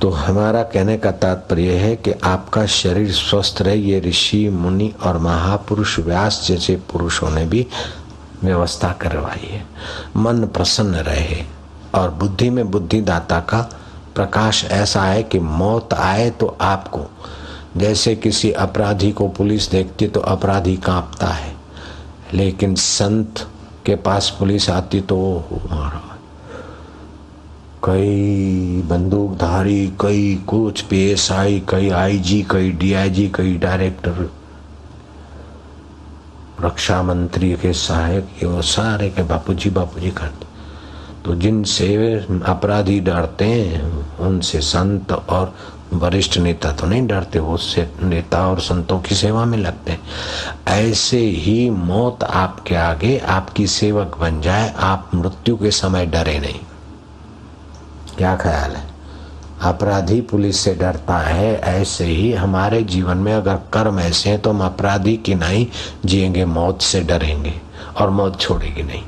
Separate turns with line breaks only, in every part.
तो हमारा कहने का तात्पर्य है कि आपका शरीर स्वस्थ रहे, ये ऋषि मुनि और महापुरुष व्यास जैसे पुरुषों ने भी व्यवस्था करवाई है। मन प्रसन्न रहे और बुद्धि में बुद्धिदाता का प्रकाश ऐसा है कि मौत आए तो आपको, जैसे किसी अपराधी को पुलिस देखती तो अपराधी कांपता है, लेकिन संत के पास पुलिस आती तो वो महाराज, कई बंदूकधारी, कई कुछ पीएसआई, कई आईजी, कई डीआईजी, कई डायरेक्टर, रक्षा मंत्री के सहायक, ये वो सारे के बापूजी करते। तो जिनसे अपराधी डरते हैं उनसे संत और वरिष्ठ नेता तो नहीं डरते, वो से नेता और संतों की सेवा में लगते हैं। ऐसे ही मौत आपके आगे आपकी सेवक बन जाए, आप मृत्यु के समय डरे नहीं। क्या ख्याल है? अपराधी पुलिस से डरता है, ऐसे ही हमारे जीवन में अगर कर्म ऐसे हैं तो हम अपराधी की नहीं जिएंगे, मौत से डरेंगे और मौत छोड़ेगी नहीं।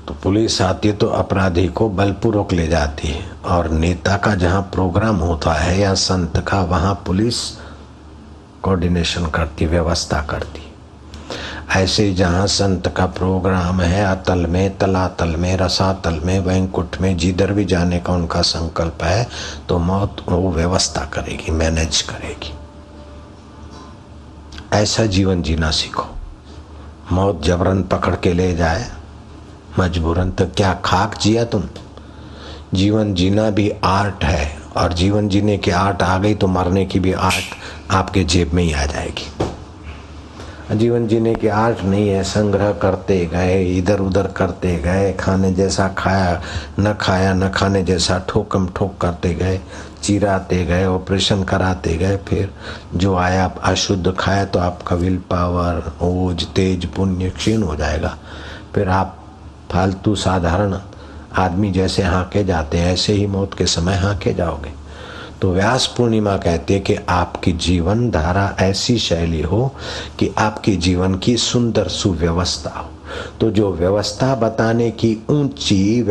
तो पुलिस आती है तो अपराधी को बलपूर्वक ले जाती है, और नेता का जहाँ प्रोग्राम होता है या संत का, वहाँ पुलिस कोऑर्डिनेशन करती, व्यवस्था करती। ऐसे ही जहाँ संत का प्रोग्राम है, अतल में, तलातल में, रसातल में, वैंकुट में, जिधर भी जाने का उनका संकल्प है, तो मौत वो व्यवस्था करेगी, मैनेज करेगी। ऐसा जीवन जीना सीखो। मौत जबरन पकड़ के ले जाए मजबूरन, तो क्या खाक जिया तुम? जीवन जीना भी आर्ट है, और जीवन जीने की आर्ट आ गई तो मरने की भी आर्ट आपके जेब में ही आ जाएगी। जीवन जीने की आर्ट नहीं है, संग्रह करते गए, इधर उधर करते गए, खाने जैसा खाया, न खाने जैसा ठोकम ठोक करते गए, चिराते गए, ऑपरेशन कराते गए, फिर जो आया अशुद्ध खाया तो आपका विल पावर, ओज, तेज, पुण्य क्षीण हो जाएगा। फिर आप फालतू साधारण आदमी जैसे हाँके जाते हैं, ऐसे ही मौत के समय हाँके जाओगे। तो व्यास पूर्णिमा कहती है कि आपकी जीवन धारा ऐसी शैली हो कि आपके जीवन की सुंदर सुव्यवस्था हो। तो जो व्यवस्था बताने की ऊंची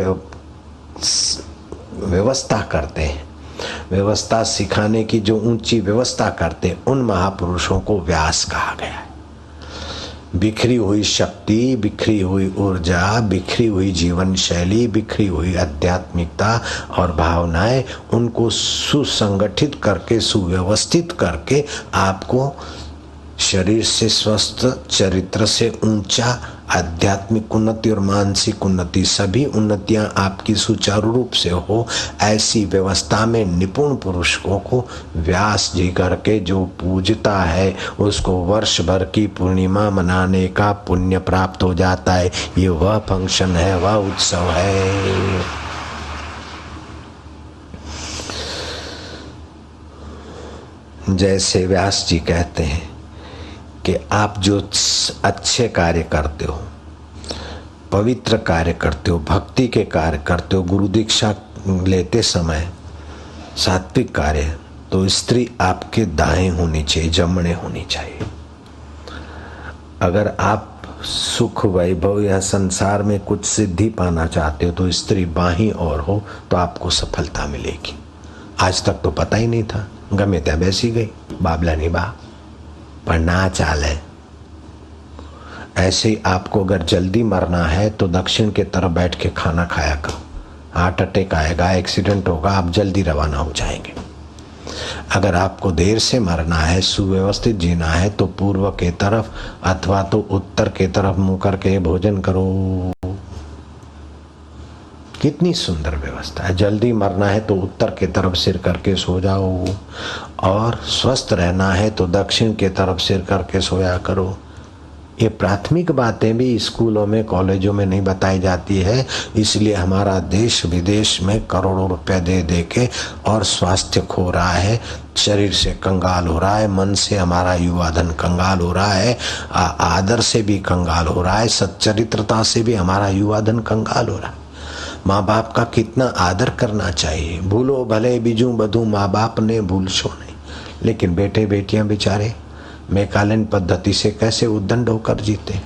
व्यवस्था करते हैं, व्यवस्था सिखाने की जो ऊंची व्यवस्था करते हैं, उन महापुरुषों को व्यास कहा गया है। बिखरी हुई शक्ति, बिखरी हुई ऊर्जा, बिखरी हुई जीवन शैली, बिखरी हुई आध्यात्मिकता और भावनाएं, उनको सुसंगठित करके, सुव्यवस्थित करके आपको शरीर से स्वस्थ, चरित्र से ऊंचा, आध्यात्मिक उन्नति और मानसिक उन्नति, सभी उन्नतियां आपकी सुचारू रूप से हो, ऐसी व्यवस्था में निपुण पुरुषों को व्यास जी करके जो पूजता है, उसको वर्ष भर की पूर्णिमा मनाने का पुण्य प्राप्त हो जाता है। ये वह फंक्शन है, वह उत्सव है। जैसे व्यास जी कहते हैं कि आप जो अच्छे कार्य करते हो, पवित्र कार्य करते हो, भक्ति के कार्य करते हो, गुरु दीक्षा लेते समय सात्विक कार्य, तो स्त्री आपके दाएं होनी चाहिए, जमणे होनी चाहिए। अगर आप सुख वैभव या संसार में कुछ सिद्धि पाना चाहते हो तो स्त्री बाहीं और हो तो आपको सफलता मिलेगी। आज तक तो पता ही नहीं था, गमे त्या बेसी गई बाबलानी बा, पर ना चाले। ऐसे ही आपको अगर जल्दी मरना है तो दक्षिण के तरफ बैठ के खाना खाया करो। हार्ट अटैक आएगा, एक्सीडेंट होगा, आप जल्दी रवाना हो जाएंगे। अगर आपको देर से मरना है, सुव्यवस्थित जीना है, तो पूर्व के तरफ अथवा तो उत्तर के तरफ मुंह करके भोजन करो। कितनी सुंदर व्यवस्था है। जल्दी मरना है तो उत्तर के तरफ सिर करके सो जाओ, और स्वस्थ रहना है तो दक्षिण के तरफ सिर करके सोया करो। ये प्राथमिक बातें भी स्कूलों में, कॉलेजों में नहीं बताई जाती है, इसलिए हमारा देश विदेश में करोड़ों रुपए दे दे के और स्वास्थ्य खो रहा है, शरीर से कंगाल हो रहा है, मन से हमारा युवा धन कंगाल हो रहा है, आदर से भी कंगाल हो रहा है, सच्चरित्रता से भी हमारा युवा धन कंगाल हो रहा है। माँ बाप का कितना आदर करना चाहिए। भूलो भले बीजू बधू माँ बाप ने भूलशो नहीं, लेकिन बेटे बेटियां बेचारे मैकालेन पद्धति से कैसे उद्दंड होकर जीते।